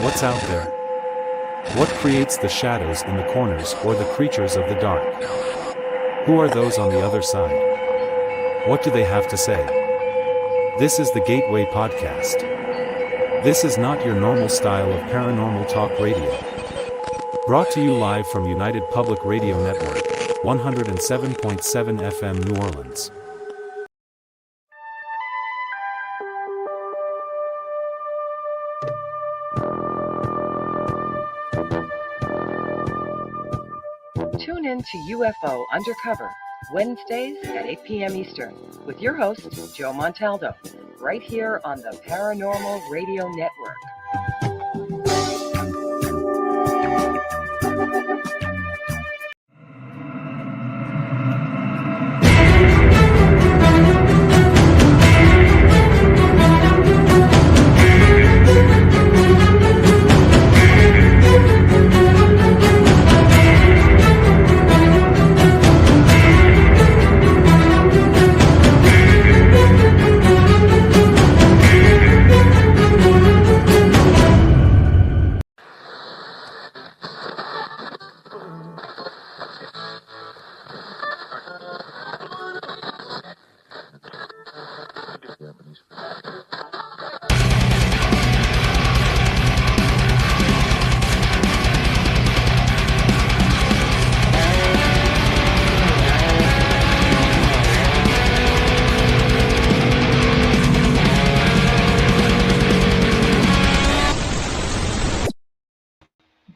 What's out there? What creates the shadows in the corners or the creatures of the dark? Who are those on the other side? What do they have to say? This is the Gateway Podcast. This is not your normal style of paranormal talk radio. Brought to you live from United Public Radio Network, 107.7 FM New Orleans. Tune in to UFO Undercover, Wednesdays at 8 p.m. Eastern, with your host, Joe Montaldo, right here on the Paranormal Radio Network.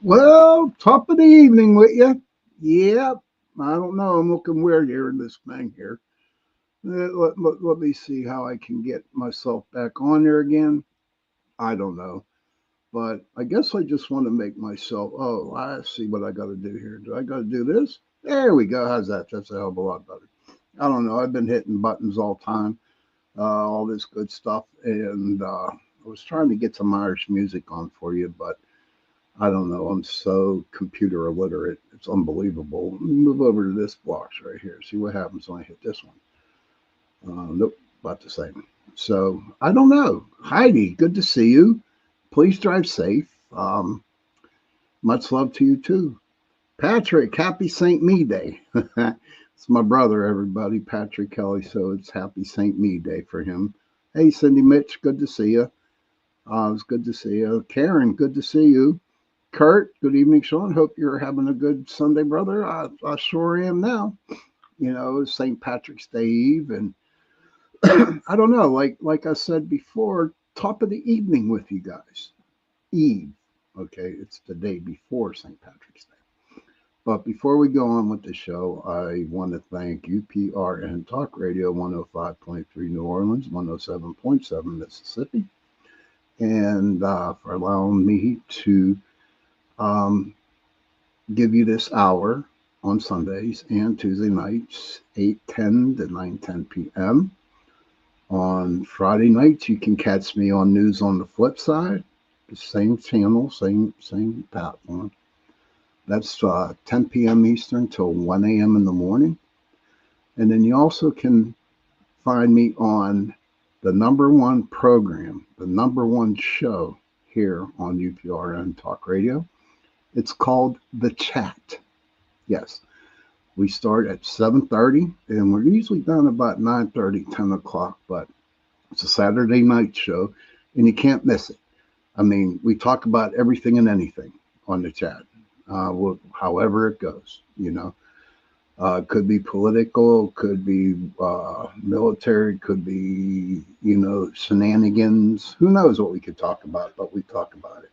Well, top of the evening with you. Yep. I don't know. I'm looking weird here in this thing here. Let me see how I can get myself back on there again. I don't know. But I guess I just want to make myself, I see what I got to do here. Do I got to do this? There we go. How's that? That's a hell of a lot better. I don't know. I've been hitting buttons all time, all this good stuff. And I was trying to get some Irish music on for you, but I don't know. I'm so computer illiterate. It's unbelievable. Move over to this box right here. See what happens when I hit this one. Nope, about the same. So I don't know. Heidi, good to see you. Please drive safe. Much love to you too. Patrick, happy St. Me Day. It's my brother, everybody, Patrick Kelly. So it's happy St. Me Day for him. Hey, Cindy Mitch, good to see you. It's good to see you. Karen, good to see you. Kurt, good evening, Sean. Hope you're having a good Sunday, brother. I sure am now. You know, St. Patrick's Day Eve, and I don't know, like I said before, top of the evening with you guys. Eve, okay, it's the day before St. Patrick's Day. But before we go on with the show, I want to thank UPRN Talk Radio 105.3 New Orleans, 107.7 Mississippi, and for allowing me to give you this hour on Sundays and Tuesday nights, 8:10 to 9:10 p.m. On Friday nights, you can catch me on News on the Flip Side, the same channel, same platform. That's 10 p.m. Eastern till 1 a.m. in the morning. And then you also can find me on the number one program, the number one show here on UPRN Talk Radio. It's called The Chat. Yes. We start at 7:30, and we're usually done about 9:30, 10 o'clock, but it's a Saturday night show, and you can't miss it. I mean, we talk about everything and anything on The Chat, however it goes, you know. Could be political, could be military, could be, you know, shenanigans. Who knows what we could talk about, but we talk about it.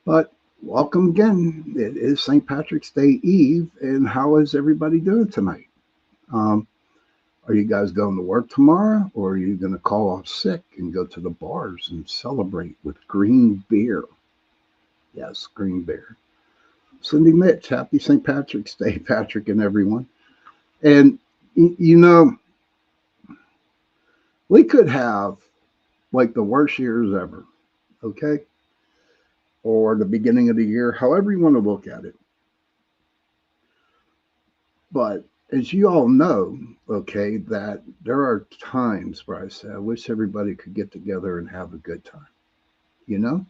But welcome again. It is St. Patrick's Day Eve, and how is everybody doing tonight? Are you guys going to work tomorrow, or are you going to call off sick and go to the bars and celebrate with green beer? Yes, green beer. Cindy Mitch, happy St. Patrick's Day, Patrick and everyone. And, you know, we could have like the worst years ever, okay? Or the beginning of the year, however you want to look at it. But as you all know, okay, that there are times where I say, I wish everybody could get together and have a good time, you know?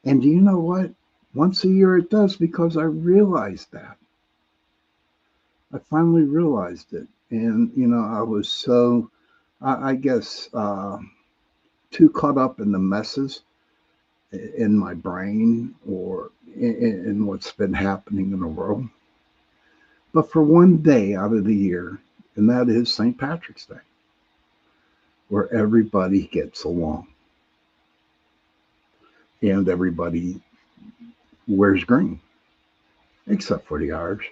And do you know what? Once a year it does, because I realized that. I finally realized it. And, I was so, I guess, too caught up in the messes in my brain or in what's been happening in the world. But for one day out of the year, and that is St. Patrick's Day, where everybody gets along and everybody wears green, except for the Irish.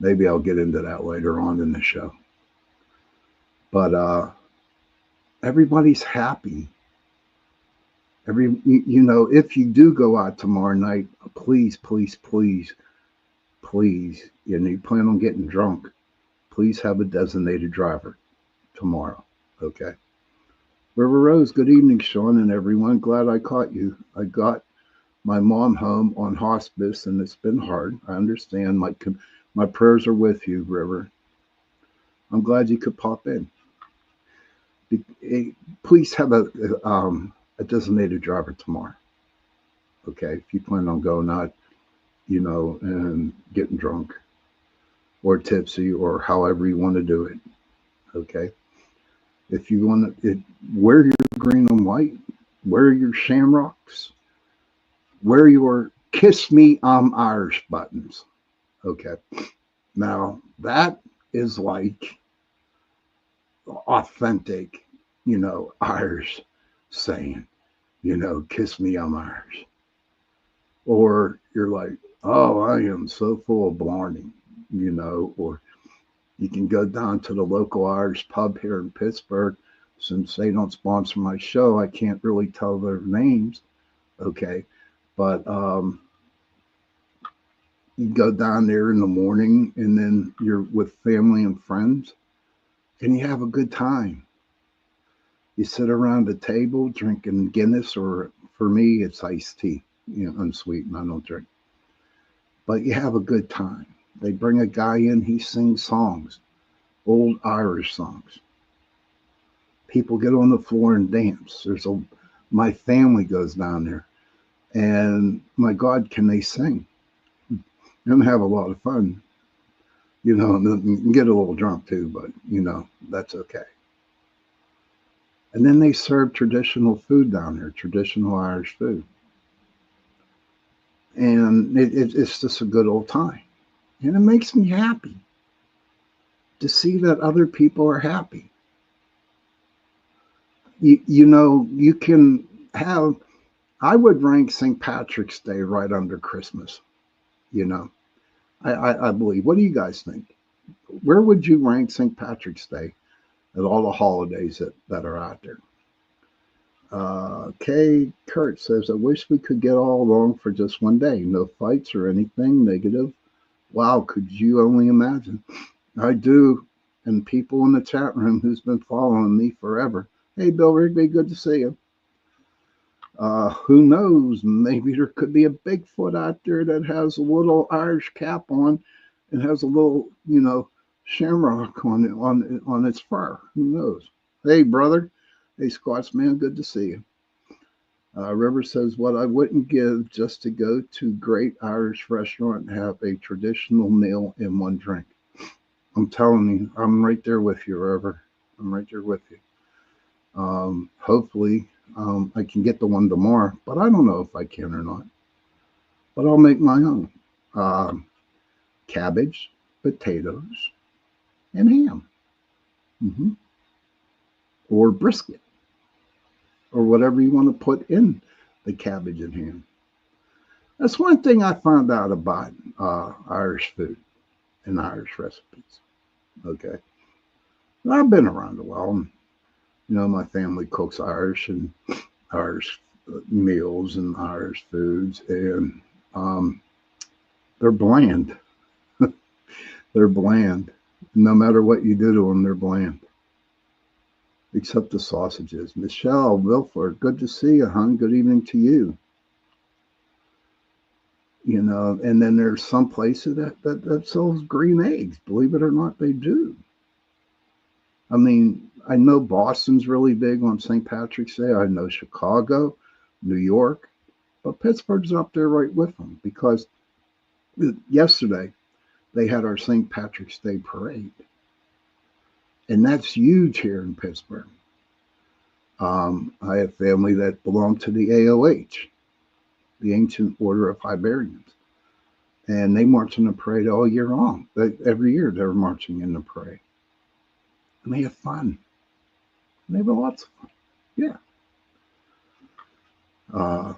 Maybe I'll get into that later on in the show. But everybody's happy. If you do go out tomorrow night, please, please, please, please, you plan on getting drunk, please have a designated driver tomorrow. Okay. River Rose, good evening, Sean and everyone. Glad I caught you. I got my mom home on hospice and it's been hard. I understand. My prayers are with you, River. I'm glad you could pop in. Please have a designated driver tomorrow. Okay. If you plan on going out, and getting drunk or tipsy or however you want to do it. Okay. If you want to wear your green and white, wear your shamrocks, wear your kiss me, I'm Irish buttons. Okay. Now that is like authentic, Irish saying, kiss me, I'm Irish. Or you're like, oh, I am so full of blarney, or you can go down to the local Irish pub here in Pittsburgh. Since they don't sponsor my show, I can't really tell their names. Okay. But you go down there in the morning and then you're with family and friends and you have a good time. You sit around the table drinking Guinness, or for me, it's iced tea, unsweetened. I don't drink. But you have a good time. They bring a guy in, he sings songs, old Irish songs. People get on the floor and dance. My family goes down there, and my God, can they sing and have a lot of fun? And get a little drunk too, but that's okay. And then they serve traditional food down there, traditional Irish food, and it's just a good old time, and it makes me happy to see that other people are happy. You can have, I would rank St. Patrick's Day right under Christmas. I believe. What do you guys think? Where would you rank St. Patrick's Day at all the holidays that are out there? Kay Kurt says, I wish we could get all along for just one day. No fights or anything negative. Wow, could you only imagine? I do. And people in the chat room who's been following me forever. Hey, Bill Rigby, good to see you. Who knows? Maybe there could be a Bigfoot out there that has a little Irish cap on and has a little, shamrock on its fur. Who knows? Hey, brother. Hey, Scotsman, good to see you. River says, what I wouldn't give just to go to great Irish restaurant and have a traditional meal and one drink. I'm telling you, I'm right there with you, River. I'm right there with you. Hopefully, I can get the one tomorrow, but I don't know if I can or not. But I'll make my own. Cabbage, potatoes, and ham. Mm-hmm. Or brisket. Or whatever you want to put in the cabbage and ham. That's one thing I found out about Irish food and Irish recipes. Okay. And I've been around a while. My family cooks Irish and Irish meals and Irish foods, and they're bland. They're bland. No matter what you do to them, they're bland. Except the sausages. Michelle Wilford, good to see you, hon. Good evening to you. And then there's some places that sells green eggs. Believe it or not, they do. I mean, I know Boston's really big on St. Patrick's Day. I know Chicago, New York. But Pittsburgh's up there right with them because yesterday they had our St. Patrick's Day parade, and that's huge here in Pittsburgh. I have family that belong to the AOH, the Ancient Order of Hibernians, and they march in the parade all year long. Every year they're marching in the parade, and they have fun. And they have lots of fun. Yeah. Uh,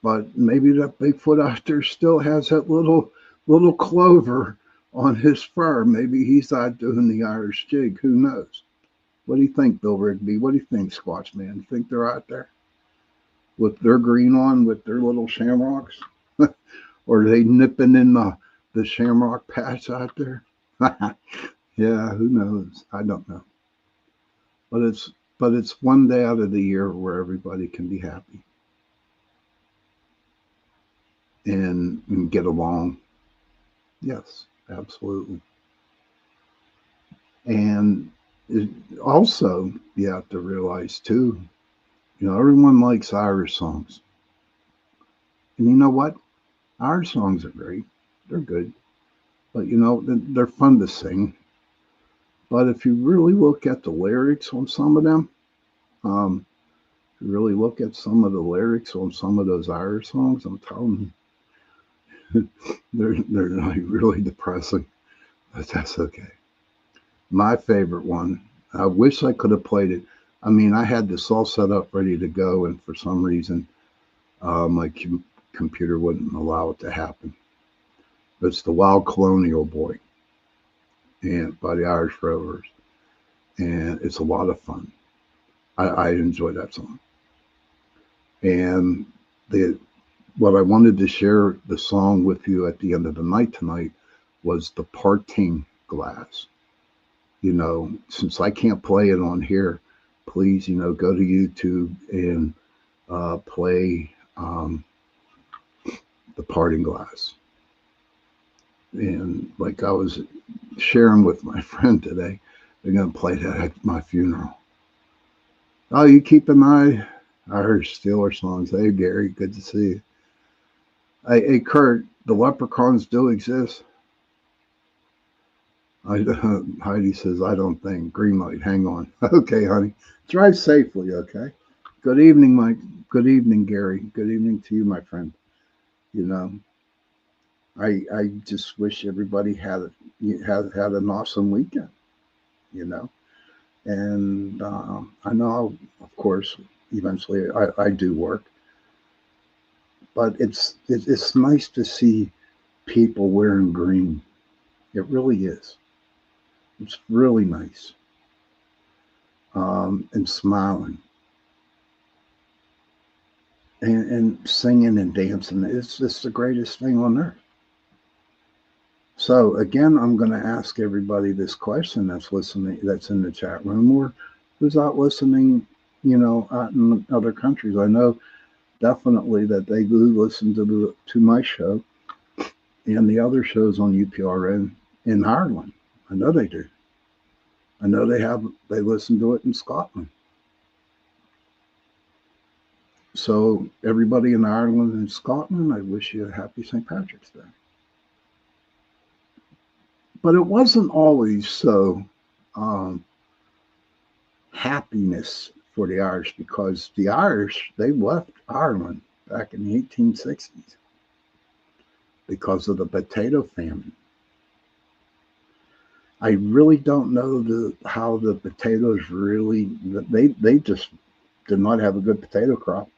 but maybe that Bigfoot out there still has that little clover on his fur. Maybe he's out doing the Irish jig. Who knows? What do you think, Bill Rigby? What do you think, Squatch Man? You think they're out there with their green on, with their little shamrocks? Or are they nipping in the shamrock patch out there? Yeah, who knows? I don't know. But it's one day out of the year where everybody can be happy and get along. Yes, absolutely. And also, you have to realize too, everyone likes Irish songs. And you know what? Irish songs are great. They're good. But they're fun to sing. But if you really look at the lyrics on some of them, if you really look at some of the lyrics on some of those Irish songs, I'm telling you, they're like really depressing. But that's okay. My favorite one, I wish I could have played it. I mean, I had this all set up ready to go, and for some reason, my computer wouldn't allow it to happen. But it's the Wild Colonial Boy, and by the Irish Rovers, and it's a lot of fun. I enjoy that song. And what I wanted to share the song with you at the end of the night tonight was the Parting Glass. Since I can't play it on here, please, go to YouTube and play the Parting Glass. And like I was sharing with my friend today, they're going to play that at my funeral. Oh, you keep an eye. I heard Steeler songs. Hey, Gary, good to see you. Hey, Kurt, the leprechauns do exist. Heidi says, I don't think. Green light, hang on. Okay, honey. Drive safely, okay? Good evening, Mike. Good evening, Gary. Good evening to you, my friend. I just wish everybody had an awesome weekend, And I know, of course, eventually I do work. But it's nice to see people wearing green. It really is. It's really nice. And smiling and singing and dancing. It's just the greatest thing on earth. So again, I'm going to ask everybody this question that's listening, that's in the chat room, or who's out listening, out in other countries. I know definitely that they do listen to my show and the other shows on UPRN in Ireland. I know they do. I know they listen to it in Scotland. So everybody in Ireland and Scotland, I wish you a happy St. Patrick's Day. But it wasn't always so happiness for the Irish, because the Irish, they left Ireland back in the 1860s because of the potato famine. I really don't know how the potatoes really, they just did not have a good potato crop.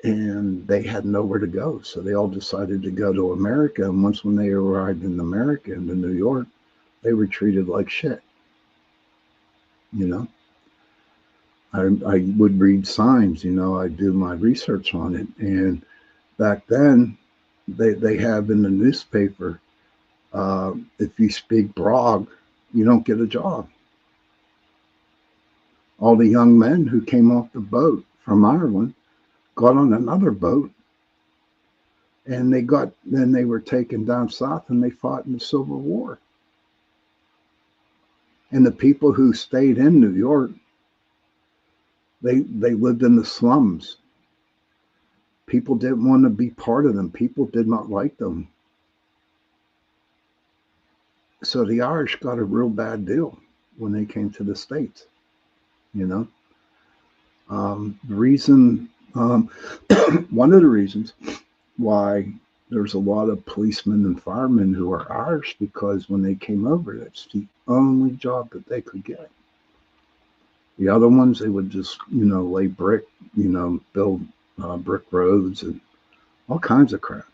And they had nowhere to go. So they all decided to go to America. And once when they arrived in America, into New York, they were treated like shit. I would read signs, I do my research on it. And back then, they have in the newspaper, if you speak brogue, you don't get a job. All the young men who came off the boat from Ireland got on another boat, and then they were taken down south and they fought in the Civil War. And the people who stayed in New York, they lived in the slums. People didn't want to be part of them. People did not like them. So the Irish got a real bad deal when they came to the States, you know. The reason, one of the reasons why there's a lot of policemen and firemen who are Irish, because when they came over, that's the only job that they could get. The other ones, they would just, lay brick, build brick roads and all kinds of crap.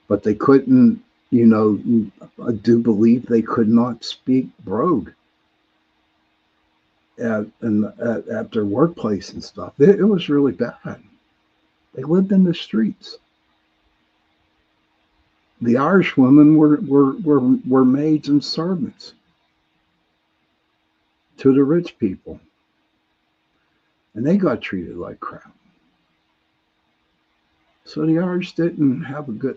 But they couldn't, I do believe they could not speak brogue at their workplace and stuff. It was really bad. They lived in the streets. The Irish women were maids and servants to the rich people, and they got treated like crap. So the Irish didn't have a good.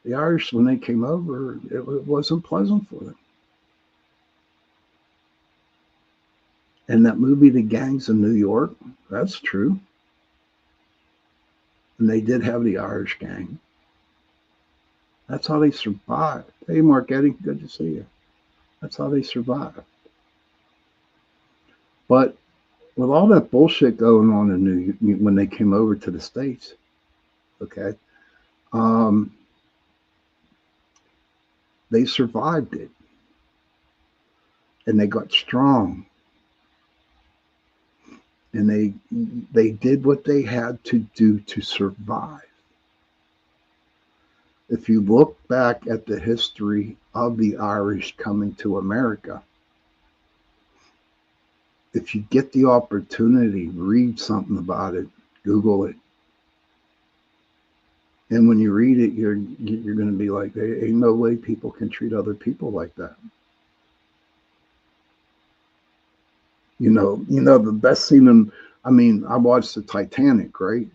The Irish, when they came over, it wasn't pleasant for them. And that movie, The Gangs in New York, that's true. And they did have the Irish gang. That's how they survived. Hey, Marquetti, good to see you. That's how they survived. But with all that bullshit going on when they came over to the States, okay, they survived it. And they got strong. And they did what they had to do to survive. If you look back at the history of the Irish coming to America, if you get the opportunity, read something about it, Google it. And when you read it, you're going to be like, there ain't no way people can treat other people like that. The best scene I watched the Titanic, right?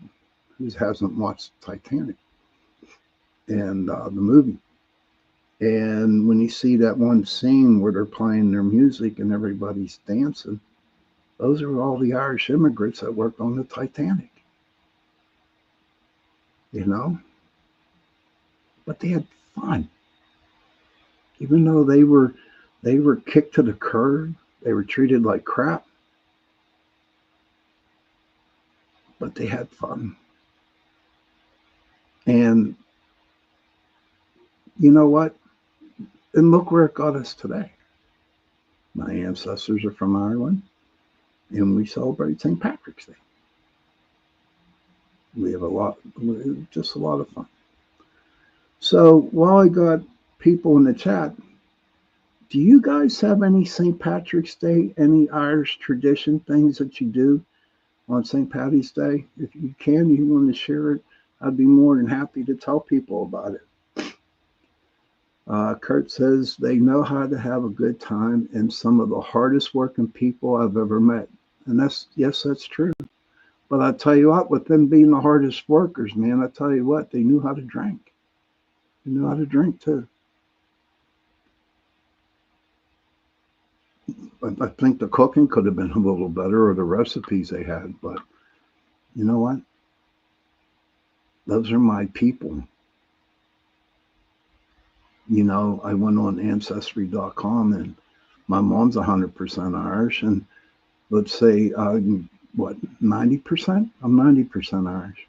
Who hasn't watched Titanic? And the movie. And when you see that one scene where they're playing their music and everybody's dancing, those are all the Irish immigrants that worked on the Titanic. But they had fun. Even though they were kicked to the curb, they were treated like crap, but they had fun. And you know what? And look where it got us today. My ancestors are from Ireland, and we celebrate St. Patrick's Day. We have just a lot of fun. So while I got people in the chat, do you guys have any St. Patrick's Day, any Irish tradition things that you do on St. Patty's Day? If you can, you want to share it, I'd be more than happy to tell people about it. Kurt says they know how to have a good time, and some of the hardest working people I've ever met. And that's true. But I tell you what, with them being the hardest workers, man, I tell you what, they knew how to drink. They knew how to drink too. I think the cooking could have been a little better, or the recipes they had, but you know what? Those are my people. I went on Ancestry.com, and my mom's 100% Irish, and let's say, 90%? I'm 90% Irish.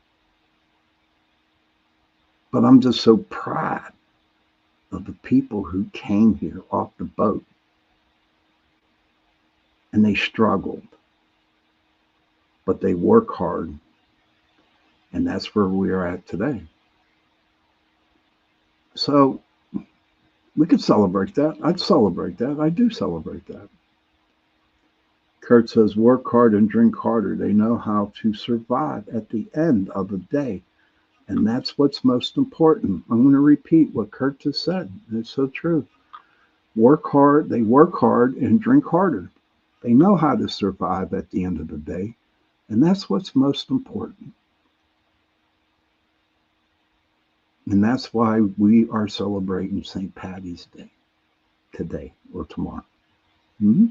But I'm just so proud of the people who came here off the boat. And they struggled, but they work hard, and that's where we are at today. So we could celebrate that. I'd celebrate that. I do celebrate that. Kurt says, work hard and drink harder. They know how to survive at the end of the day, and that's what's most important. I'm going to repeat what Kurt just said. It's so true. Work hard. They work hard and drink harder. They know how to survive at the end of the day, and that's what's most important. And that's why we are celebrating St. Patty's Day today or tomorrow. Mm-hmm.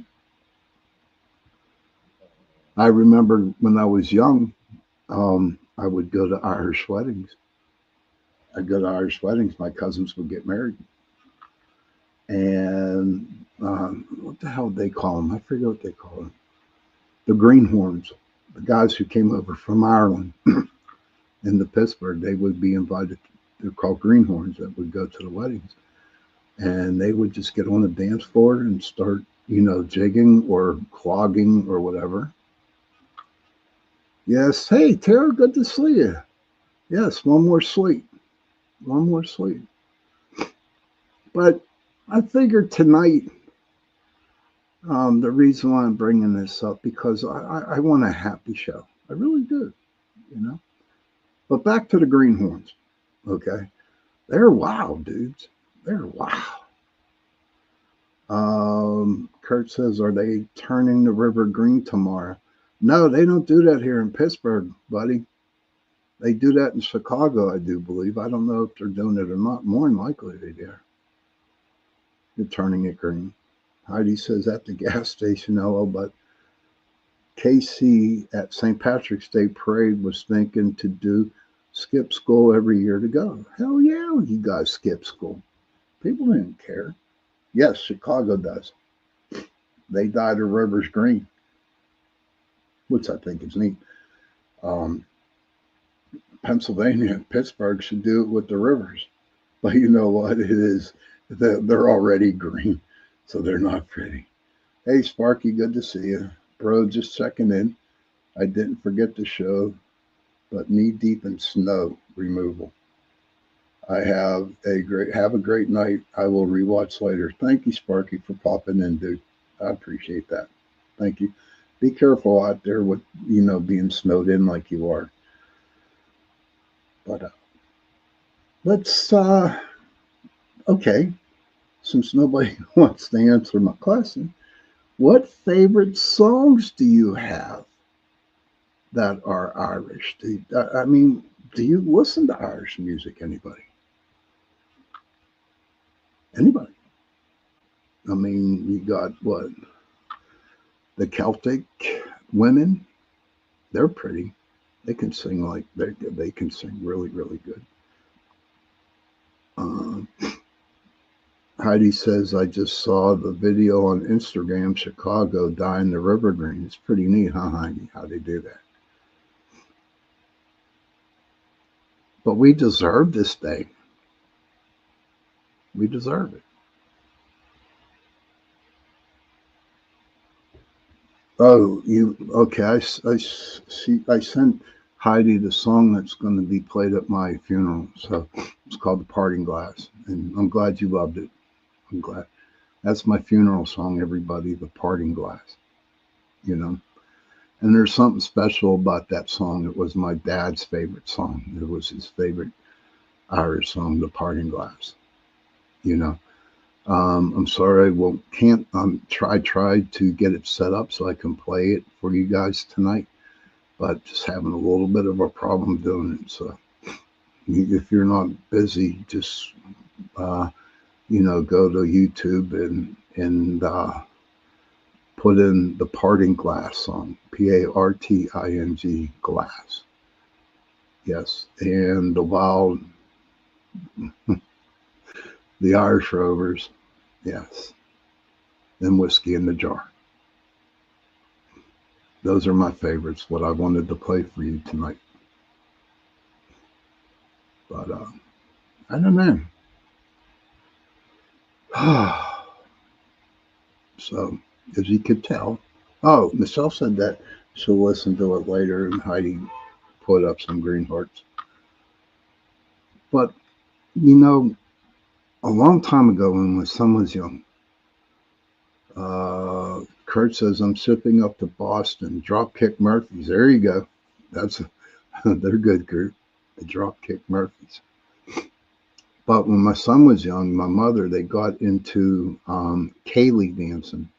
I remember when I was young, I would go to Irish weddings. I'd go to Irish weddings. My cousins would get married. And what the hell did they call them? I forget what they call them. The greenhorns, the guys who came over from Ireland into Pittsburgh, they would be invited. They're called greenhorns that would go to the weddings. And they would just get on the dance floor and start, jigging or clogging or whatever. Yes. Hey, Tara, good to see you. Yes, one more sleep. One more sleep. But I figured tonight, the reason why I'm bringing this up, because I want a happy show. I really do, you know. But back to the greenhorns, okay? They're wild, dudes. They're wild. Kurt says, are they turning the river green tomorrow? No, they don't do that here in Pittsburgh, buddy. They do that in Chicago, I do believe. I don't know if they're doing it or not. More than likely they do. They're turning it green. Heidi says at the gas station, hello, but Casey at St. Patrick's Day Parade was thinking to do skip school every year to go. Hell yeah, you guys skip school. People didn't care. Yes, Chicago does. They dye the rivers green, which I think is neat. Um, Pennsylvania and Pittsburgh should do it with the rivers. But you know what? It is, they're already green, so they're not pretty. Hey, Sparky, good to see you. Bro, just checking in. I didn't forget the show, but knee deep in snow removal. I have a great night. I will rewatch later. Thank you, Sparky, for popping in, dude. I appreciate that. Thank you. Be careful out there with being snowed in like you are. But let's okay. Since nobody wants to answer my question, what favorite songs do you have that are Irish? I mean, do you listen to Irish music? Anybody? Anybody? I mean, you got what? The Celtic women. They're pretty. They can sing like they can sing really, really good. Um, Heidi says, I just saw the video on Instagram, Chicago dyeing the river green. It's pretty neat, huh, Heidi, how they do that. But we deserve this day. We deserve it. Oh, okay. I sent Heidi the song that's going to be played at my funeral. So it's called The Parting Glass. And I'm glad you loved it. I'm glad. That's my funeral song, everybody, The Parting Glass, you know. And there's something special about that song. It was my dad's favorite song. It was his favorite Irish song, The Parting Glass, you know. I'm sorry, can't. Tried to get it set up so I can play it for you guys tonight, but just having a little bit of a problem doing it. So if you're not busy, just go to YouTube and put in the Parting Glass song, Parting Glass. Yes, and the Wild, the Irish Rovers. Yes, and Whiskey in the Jar. Those are my favorites, what I wanted to play for you tonight. But I don't know. So, as you could tell, oh, Michelle said that she'll listen to it later, and Heidi put up some green hearts. But, a long time ago when my son was young, Kurt says, I'm shipping up to Boston. Dropkick Murphys. There you go. They're good, Kurt. The Dropkick Murphys. But when my son was young, my mother, they got into Kaylee dancing.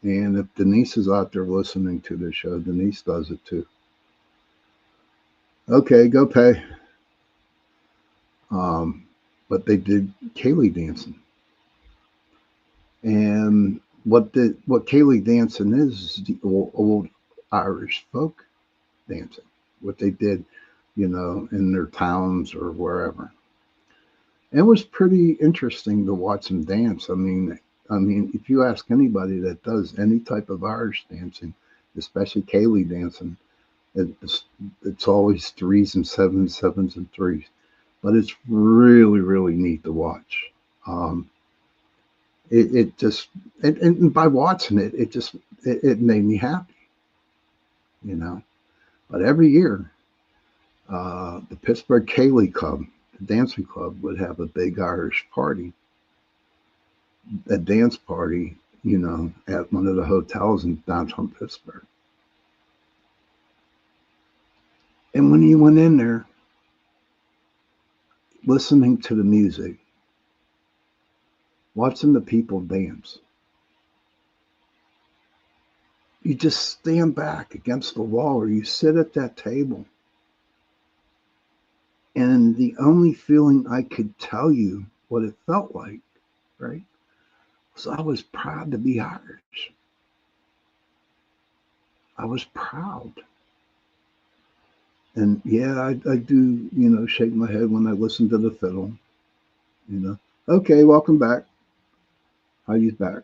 And if Denise is out there listening to the show, Denise does it too. Okay, go pay. But they did Kaylee dancing. And what Kaylee dancing is the old Irish folk dancing. what they did, in their towns or wherever. It was pretty interesting to watch them dance. I mean, if you ask anybody that does any type of Irish dancing, especially Cayley dancing, it's it's always threes and sevens, sevens and threes. But it's really, really neat to watch. Um, it just and by watching it, it made me happy, you know. But every year, the Pittsburgh Cayley Club, the dancing club, would have a big Irish party, a dance party, at one of the hotels in downtown Pittsburgh. And when you went in there, listening to the music, watching the people dance, you just stand back against the wall or you sit at that table. And the only feeling I could tell you what it felt like, right, was I was proud to be Irish. I was proud. And yeah, I do, shake my head when I listen to the fiddle, you know. Okay, welcome back. How you back?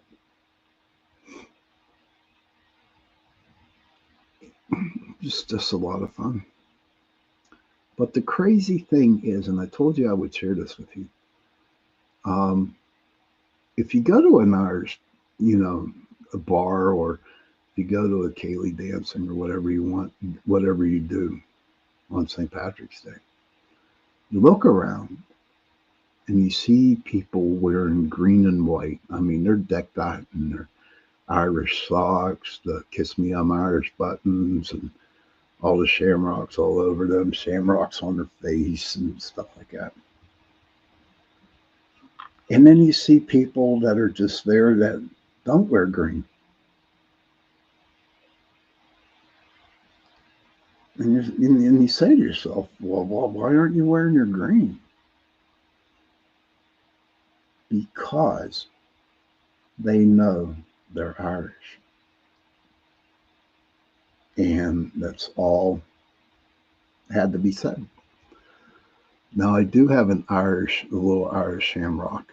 Just a lot of fun. But the crazy thing is, and I told you I would share this with you. Um, if you go to an Irish, you know, a bar, or if you go to a Cayley dancing or whatever you want, whatever you do on St. Patrick's Day, you look around and you see people wearing green and white. I mean, they're decked out in their Irish socks, the Kiss Me I'm Irish buttons, and all the shamrocks all over them, shamrocks on their face and stuff like that. And then you see people that are just there that don't wear green. And you say to yourself, well, why aren't you wearing your green? Because they know they're Irish. And that's all had to be said. Now, I do have a little Irish shamrock,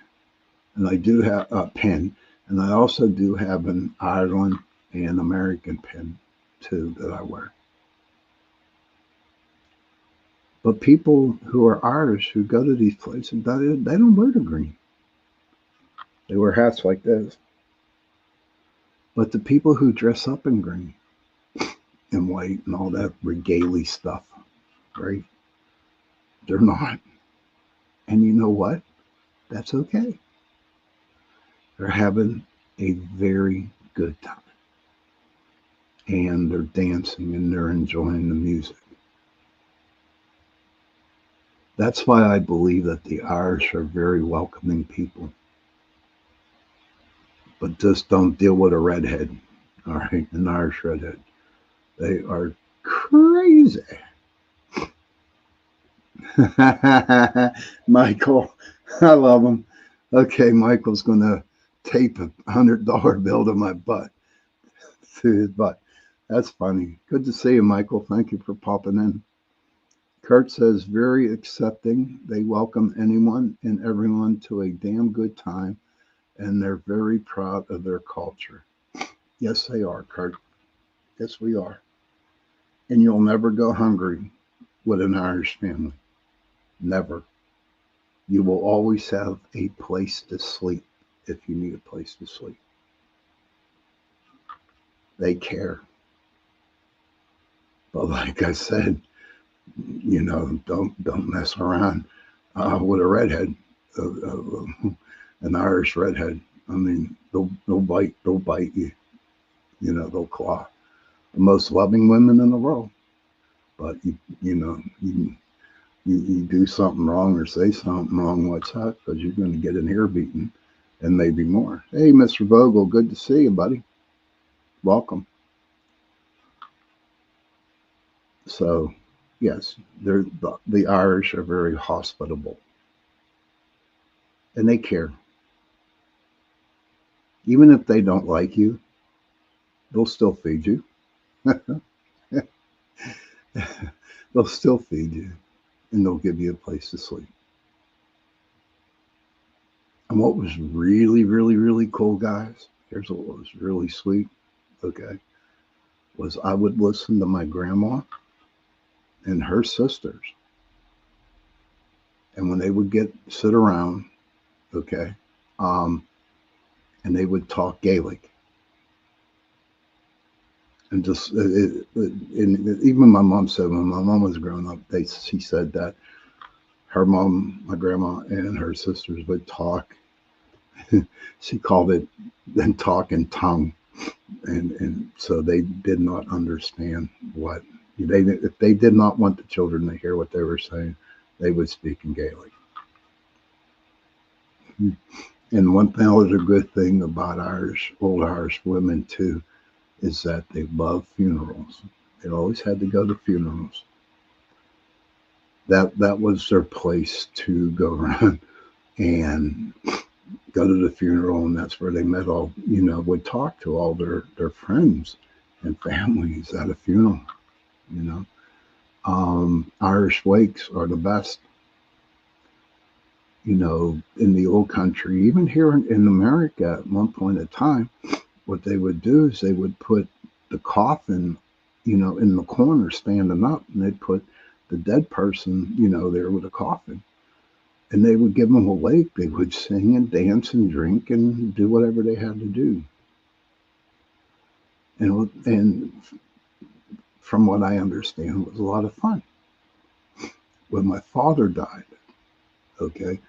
and I do have a pin, and I also do have an Ireland and American pin too that I wear. But people who are Irish who go to these places, they don't wear the green. They wear hats like this. But the people who dress up in green and white and all that regalia stuff, right? They're not. And you know what? That's okay. They're having a very good time. And they're dancing and they're enjoying the music. That's why I believe that the Irish are very welcoming people. But just don't deal with a redhead, all right? An Irish redhead. They are crazy. Michael, I love him. Okay, Michael's going to tape $100 bill to my butt, to his butt. That's funny. Good to see you, Michael. Thank you for popping in. Kurt says, very accepting. They welcome anyone and everyone to a damn good time, and they're very proud of their culture. Yes, they are, Kurt. Yes, we are. And you'll never go hungry with an Irish family. Never. You will always have a place to sleep if you need a place to sleep. They care. But like I said, don't mess around with a redhead, an Irish redhead. I mean, they'll bite you. They'll claw. The most loving women in the world. But you do something wrong or say something wrong, what's up? Because you're going to get an ear beaten and maybe more. Hey, Mr. Vogel, good to see you, buddy. Welcome. So, yes, the Irish are very hospitable and they care. Even if they don't like you, they'll still feed you. They'll still feed you, and they'll give you a place to sleep. And what was really, really, really cool, guys, here's what was really sweet, okay, was I would listen to my grandma and her sisters, and when they would sit around, okay, um, and they would talk Gaelic, and just and even my mom said when my mom was growing up, she said that her mom, my grandma, and her sisters would talk. She called it then talk in tongue, and so they did not understand what they if they did not want the children to hear what they were saying, they would speak in Gaelic. And one thing was a good thing about old Irish women too, is that they love funerals. They always had to go to funerals. That was their place to go around and go to the funeral, and that's where they met all, would talk to all their friends and families at a funeral, you know. Irish wakes are the best, in the old country. Even here in America, at one point in time, what they would do is they would put the coffin, in the corner standing up, and they'd put the dead person, there with a coffin. And they would give them a wake. They would sing and dance and drink and do whatever they had to do. And from what I understand, it was a lot of fun. When my father died, okay,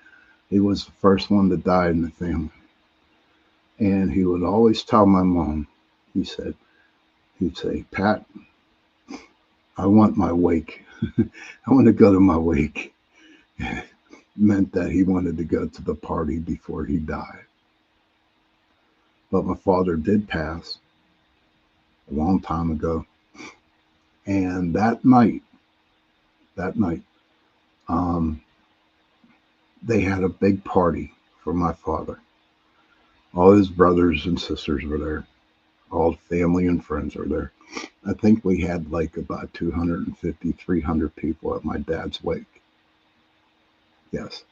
he was the first one to die in the family. And he would always tell my mom, he'd say, Pat, I want my wake. I want to go to my wake. Meant that he wanted to go to the party before he died. But my father did pass a long time ago. And that night, um, they had a big party for my father. All his brothers and sisters were there. All family and friends were there. I think we had like about 250, 300 people at my dad's wake. Yes.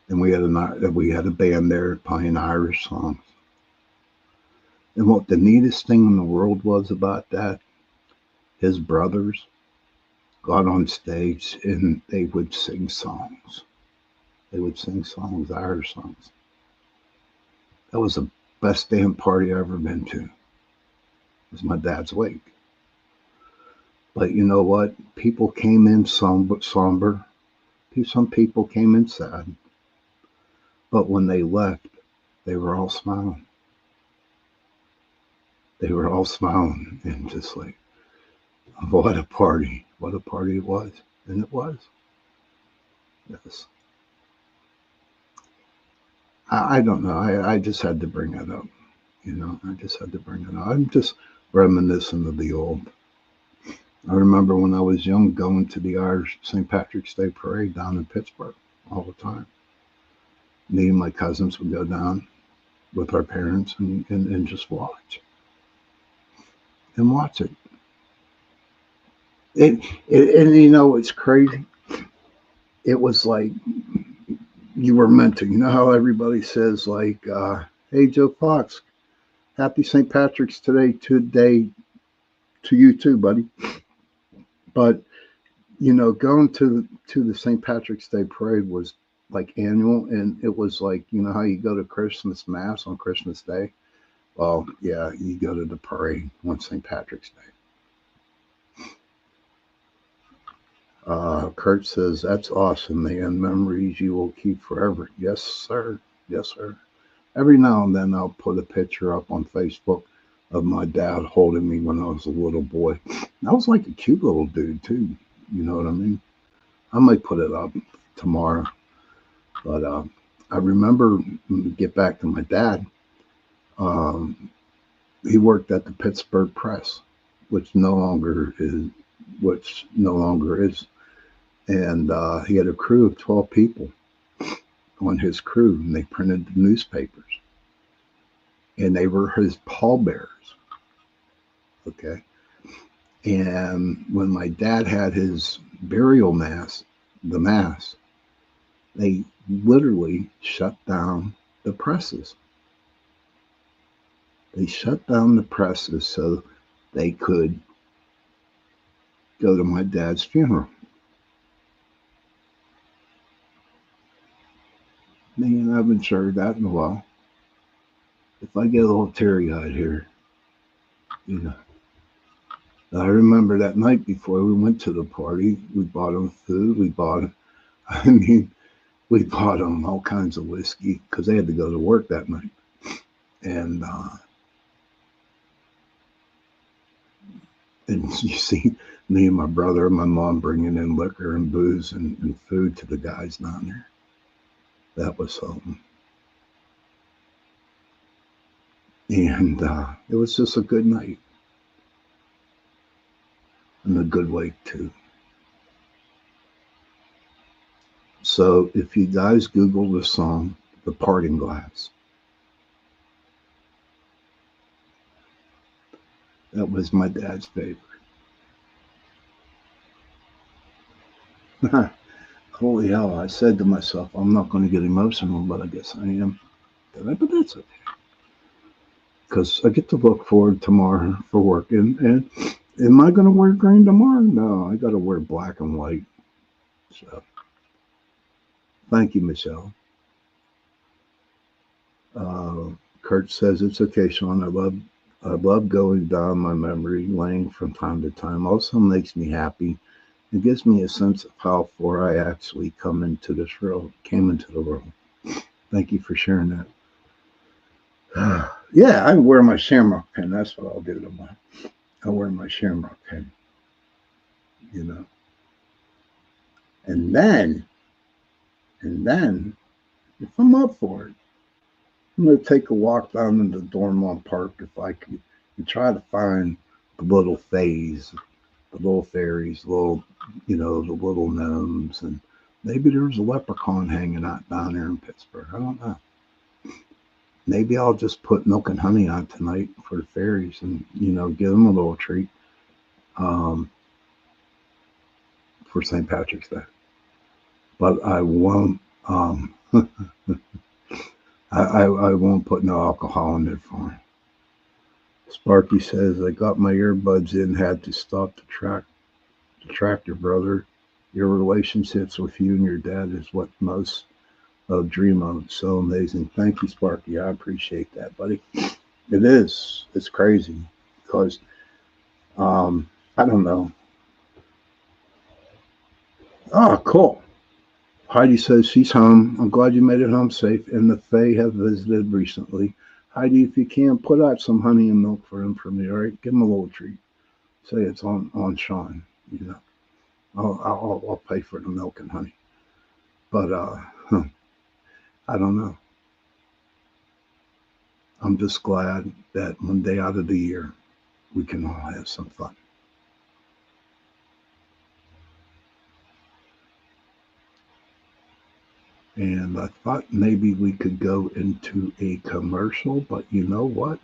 And we had a band there playing Irish songs. And what the neatest thing in the world was about that, his brothers got on stage and they would sing songs. They would sing songs, Irish songs. That was the best damn party I've ever been to. It was my dad's wake. But you know what? People came in somber. Some people came in sad. But when they left, they were all smiling. They were all smiling and just like, what a party. What a party it was. And it was. Yes. I don't know. I just had to bring that up. I just had to bring it up. I'm just reminiscent of the old. I remember when I was young going to the Irish St. Patrick's Day parade down in Pittsburgh all the time. Me and my cousins would go down with our parents and just watch. And watch it. And it's crazy. It was like you were meant to. You know how everybody says like, hey, Joe Fox, happy St. Patrick's today to you too, buddy. But going to the St. Patrick's Day parade was like annual, and it was like how you go to Christmas mass on Christmas Day. Well, yeah, you go to the parade on St. Patrick's Day. Kurt says that's awesome, man. Memories you will keep forever. Yes, sir. Yes, sir. Every now and then I'll put a picture up on Facebook of my dad holding me when I was a little boy. I was like a cute little dude too. You know what I mean? I might put it up tomorrow. But I remember, get back to my dad. Um, he worked at the Pittsburgh Press, which no longer is. And he had a crew of 12 people on his crew, and they printed the newspapers. And they were his pallbearers. Okay. And when my dad had his burial mass, the mass, they literally shut down the presses. They shut down the presses so they could go to my dad's funeral. Man, I haven't shared that in a while. If I get a little teary eyed here, you know. I remember that night before we went to the party, we bought them food. We bought, I mean, we bought them all kinds of whiskey because they had to go to work that night. And you see me and my brother and my mom bringing in liquor and booze and food to the guys down there. That was something. And it was just a good night and a good wake, too. So if you guys Google the song, The Parting Glass, that was my dad's favorite. Holy hell, I said to myself, I'm not going to get emotional, but I guess I am. But that's okay. Because I get to look forward tomorrow for working. And am I going to wear green tomorrow? No, I got to wear black and white. So thank you, Michelle. Kurt says it's okay, Sean. I love going down my memory lane from time to time. Also makes me happy. It gives me a sense of how far I actually came into the world. Thank you for sharing that. Yeah, I wear my shamrock pin. That's what I'll do tomorrow. I'll wear my shamrock pin. You know. And then, if I'm up for it, I'm going to take a walk down into Dormont Park if I could and try to find the little fays, the little fairies, the little gnomes, and maybe there's a leprechaun hanging out down there in Pittsburgh. I don't know. Maybe I'll just put milk and honey on tonight for the fairies and, give them a little treat for St. Patrick's Day. But I won't. I won't put no alcohol in it for him. Sparky says, I got my earbuds in, had to stop the tractor, brother. Your relationships with you and your dad is what most dream of. It's so amazing. Thank you, Sparky. I appreciate that, buddy. It is. It's crazy because, I don't know. Oh, cool. Heidi says she's home. I'm glad you made it home safe, and the Fae have visited recently. Heidi, if you can, put out some honey and milk for him for me, all right? Give him a little treat. Say it's on Sean, I'll pay for the milk and honey. But I don't know. I'm just glad that one day out of the year we can all have some fun. And I thought maybe we could go into a commercial, but you know what?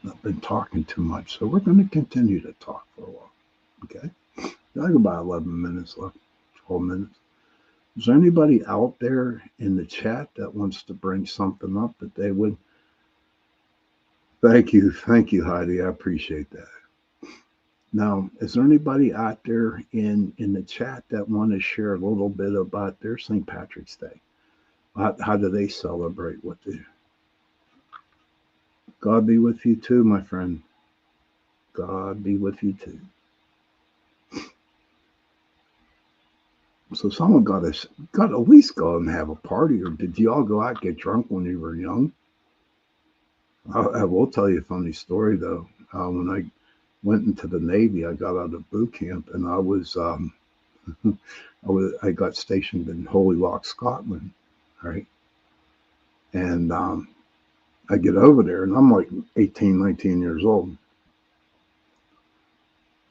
I've been talking too much, so we're going to continue to talk for a while. Okay? I got about 11 minutes left, 12 minutes. Is there anybody out there in the chat that wants to bring something up that they would? Thank you, Heidi. I appreciate that. Now, is there anybody out there in the chat that want to share a little bit about their St. Patrick's Day? How do they celebrate? God be with you too, my friend. God be with you too. So someone got at least go and have a party, or did you all go out and get drunk when you were young? I will tell you a funny story though. When I went into the Navy, I got out of boot camp, and I got stationed in Holy Loch, Scotland, right? And I get over there, and I'm like 18, 19 years old.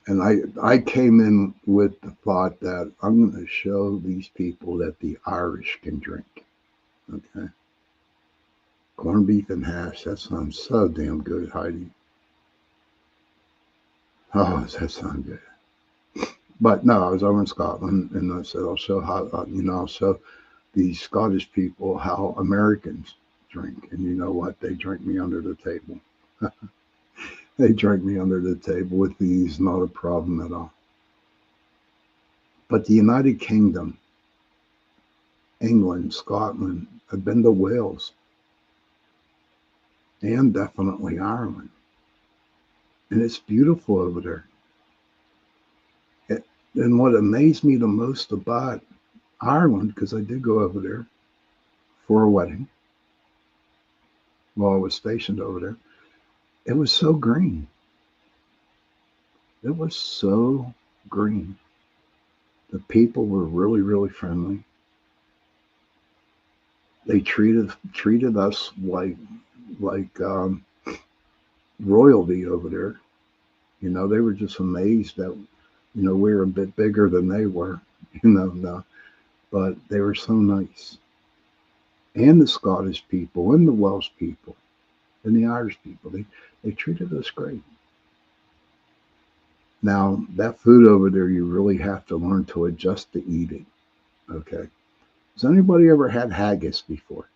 And I came in with the thought that I'm going to show these people that the Irish can drink. Okay. Corned beef and hash. That sounds so damn good, Heidi. Oh, does that sound good? But no, I was over in Scotland, and I said, I'll show how, I'll show these Scottish people how Americans drink. And you know what? They drink me under the table. They drink me under the table with ease, not a problem at all. But the United Kingdom, England, Scotland, I've been to Wales, and definitely Ireland. And it's beautiful over there. It, and what amazed me the most about Ireland, because I did go over there for a wedding while I was stationed over there, it was so green. It was so green. The people were really, really friendly. They treated us like royalty over there. They were just amazed that we were a bit bigger than they were. No, but they were so nice. And the Scottish people, and the Welsh people, and the Irish people, they treated us great. Now that food over there, you really have to learn to adjust to eat it. Okay. Has anybody ever had haggis before?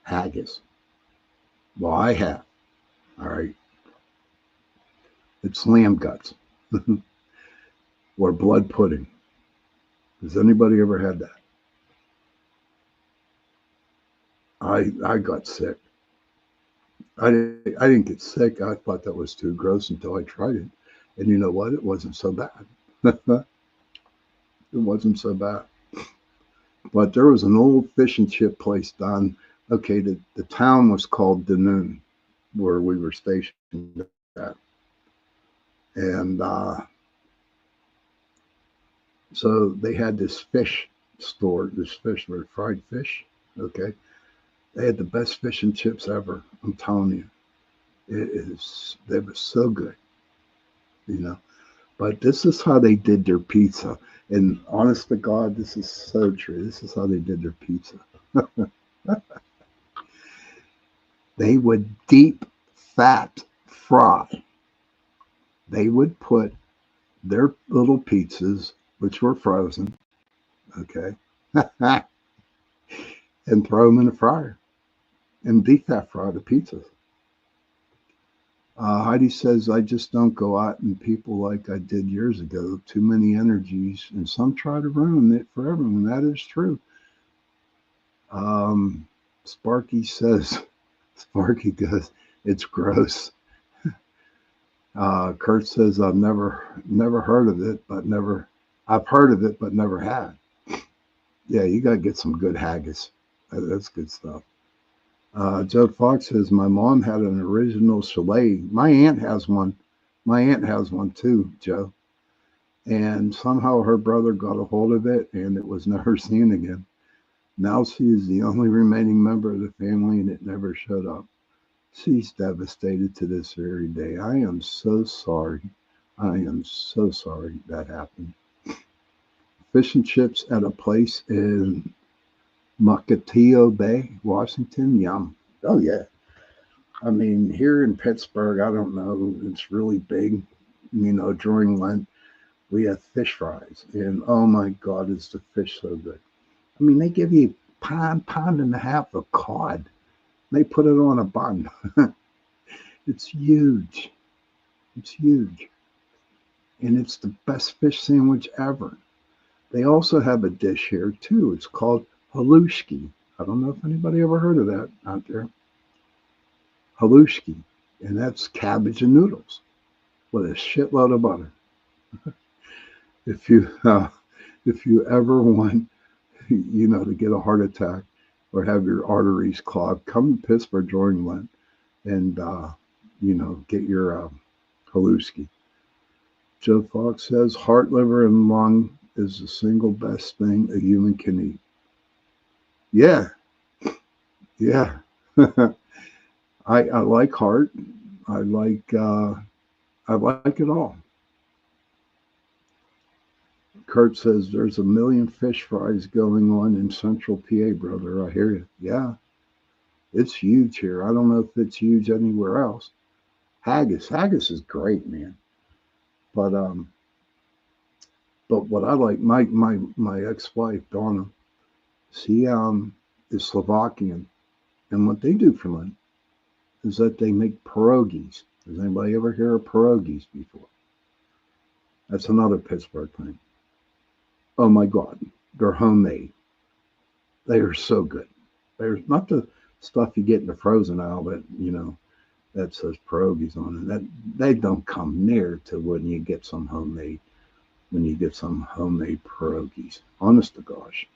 Haggis. Well, I have. All right. It's lamb guts or blood pudding. Has anybody ever had that? I got sick. I didn't get sick. I thought that was too gross until I tried it. And you know what? It wasn't so bad. It wasn't so bad. But there was an old fish and chip place down. Okay, the town was called Dunoon, where we were stationed at. And so they had this fish store, this fish, were fried fish. Okay. They had the best fish and chips ever. I'm telling you. They were so good, you know. But this is how they did their pizza. And honest to God, this is so true. This is how they did their pizza. They would deep fat fry. They would put their little pizzas, which were frozen, okay, and throw them in the fryer and deep fat fry the pizzas. Heidi says, I just don't go out and people like I did years ago. Too many energies, and some try to ruin it for everyone. That is true. Sparky says, Sparky goes, it's gross. Kurt says, I've never heard of it, but never, I've heard of it, but never had. Yeah, you got to get some good haggis. That's good stuff. Joe Fox says, my mom had an original chalet. My aunt has one. My aunt has one too, Joe. And somehow her brother got a hold of it and it was never seen again. Now she is the only remaining member of the family and it never showed up. She's devastated to this very day. I am so sorry. I am so sorry that happened. Fish and chips at a place in Mukilteo Bay, Washington. Yum. Oh, yeah. I mean, here in Pittsburgh, I don't know, it's really big. During Lent, we have fish fries. And oh my God, is the fish so good. I mean, they give you pound and a half of cod. They put it on a bun. It's huge. It's huge. And it's the best fish sandwich ever. They also have a dish here, too. It's called halushki. I don't know if anybody ever heard of that out there. Halushki. And that's cabbage and noodles with a shitload of butter. If you ever want, to get a heart attack or have your arteries clogged, come to Pittsburgh during Lent and, get your halushki. Joe Fox says heart, liver, and lung is the single best thing a human can eat. Yeah, yeah. I like heart. I like it all. Kurt says there's a million fish fries going on in Central PA, brother. I hear you. Yeah, it's huge here. I don't know if it's huge anywhere else. Haggis is great, man. But but what I like, my ex-wife Donna, she is Slovakian, and what they do for lunch is that they make pierogies. Has anybody ever hear of pierogies before? That's another Pittsburgh thing. Oh my God, they're homemade. They are so good. They're not the stuff you get in the frozen aisle that that says pierogies on it. That they don't come near to when you get some homemade pierogies. Honest to gosh.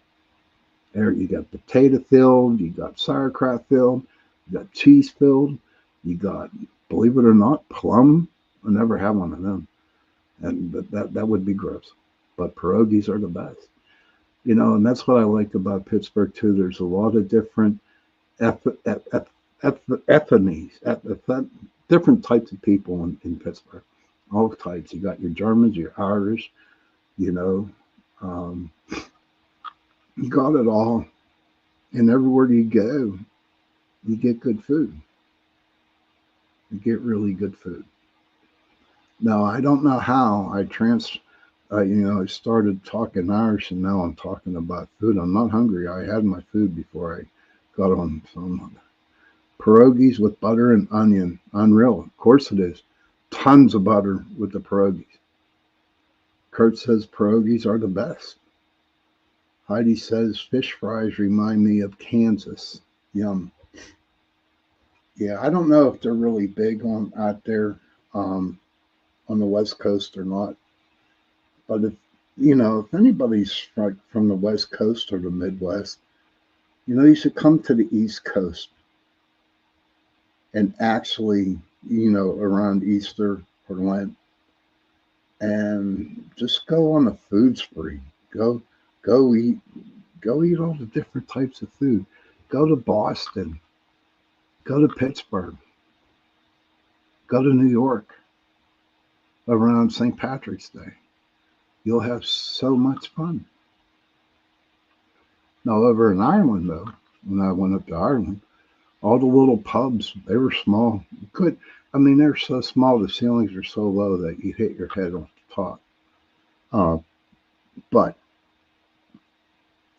There you got potato filled, you got sauerkraut filled, you got cheese filled, you got, believe it or not, plum. I never had one of them, and that would be gross. But pierogies are the best, and that's what I like about Pittsburgh too. There's a lot of different ethnies, different types of people in Pittsburgh. All types. You got your Germans, your Irish, you know, um, you got it all. And everywhere you go, you get good food. You get really good food. Now, I don't know how I started talking Irish and now I'm talking about food. I'm not hungry. I had my food before I got on some pierogies with butter and onion. Unreal. Of course it is. Tons of butter with the pierogies. Kurt says pierogies are the best. Heidi says fish fries remind me of Kansas. Yum. Yeah, I don't know if they're really big on out there um, on the West Coast or not. But if anybody's from the West Coast or the Midwest, you should come to the East Coast and actually, around Easter or Lent, and just go on a food spree. Go, go eat, go eat all the different types of food. Go to Boston. Go to Pittsburgh. Go to New York around St. Patrick's Day. You'll have so much fun. Now, over in Ireland, though, when I went up to Ireland, all the little pubs, they were small. They're so small, the ceilings are so low that you hit your head off the top. Uh, but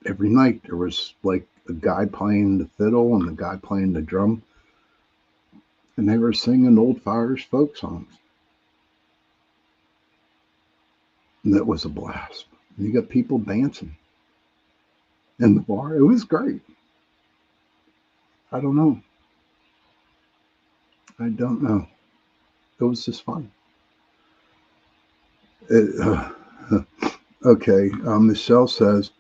every night there was like a guy playing the fiddle and the guy playing the drum, and they were singing old Irish folk songs. And that was a blast. And you got people dancing in the bar. It was great. I don't know. I don't know. It was just fun. Okay. Michelle says,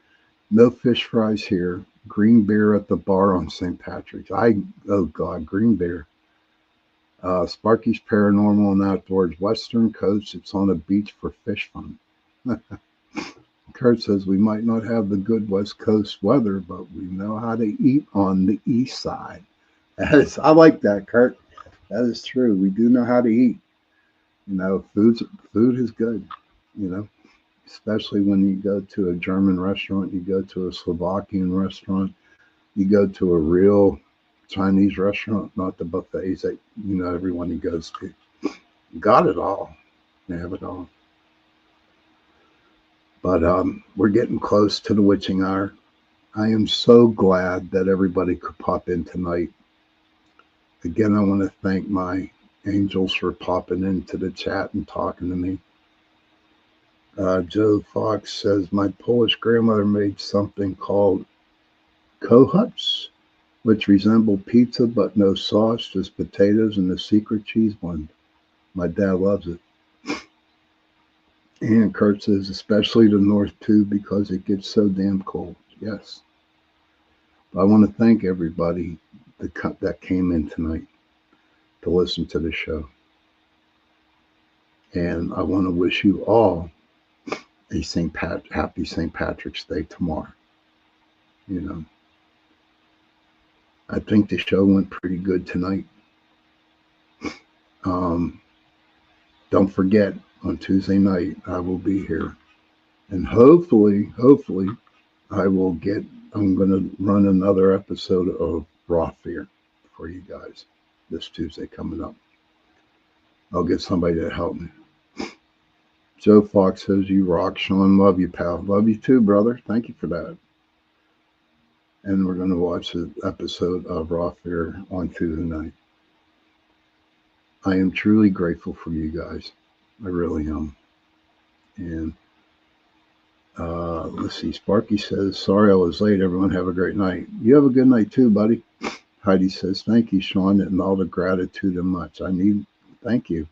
no fish fries here. Green beer at the bar on St. Patrick's. Oh God, green beer. Sparky's Paranormal and Outdoors, Western Coast. It's on a beach for fish fun. Kurt says we might not have the good West Coast weather, but we know how to eat on the East Side. I like that, Kurt. That is true. We do know how to eat. Food is good. You know, especially when you go to a German restaurant, you go to a Slovakian restaurant, you go to a real Chinese restaurant, not the buffets that everyone goes to. You got it all. They have it all. But we're getting close to the witching hour. I am so glad that everybody could pop in tonight. Again, I want to thank my angels for popping into the chat and talking to me. Joe Fox says, my Polish grandmother made something called kohuts, which resemble pizza but no sauce, just potatoes and a secret cheese blend. My dad loves it. And Kurt says, especially the North too, because it gets so damn cold. Yes. But I want to thank everybody that came in tonight to listen to the show. And I want to wish you all a happy St. Patrick's Day tomorrow. I think the show went pretty good tonight. Don't forget, on Tuesday night, I will be here. And hopefully, I'm going to run another episode of Raw Fear for you guys this Tuesday coming up. I'll get somebody to help me. Joe Fox says, you rock. Sean, love you, pal. Love you too, brother. Thank you for that. And we're going to watch the episode of Raw Fair on Tuesday night. I am truly grateful for you guys. I really am. And let's see. Sparky says, sorry I was late. Everyone have a great night. You have a good night too, buddy. Heidi says, thank you, Sean, and all the gratitude and much. Thank you.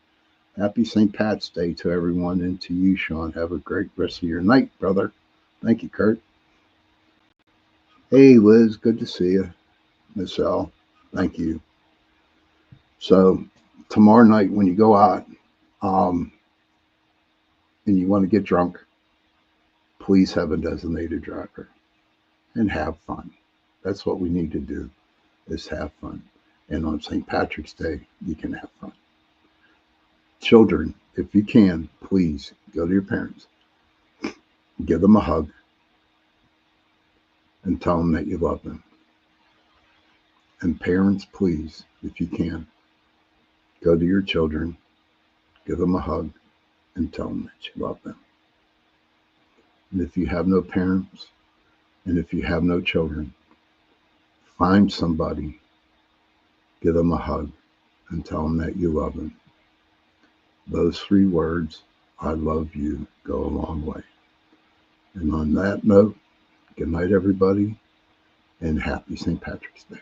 Happy St. Pat's Day to everyone and to you, Sean. Have a great rest of your night, brother. Thank you, Kurt. Hey, Liz, good to see you. Miss L, thank you. So, tomorrow night when you go out and you want to get drunk, please have a designated driver and have fun. That's what we need to do, is have fun. And on St. Patrick's Day, you can have fun. Children, if you can, please go to your parents, give them a hug, and tell them that you love them. And parents, please, if you can, go to your children, give them a hug, and tell them that you love them. And if you have no parents, and if you have no children, find somebody, give them a hug, and tell them that you love them. Those 3 words, I love you, go a long way. And on that note, good night, everybody, and happy St. Patrick's Day.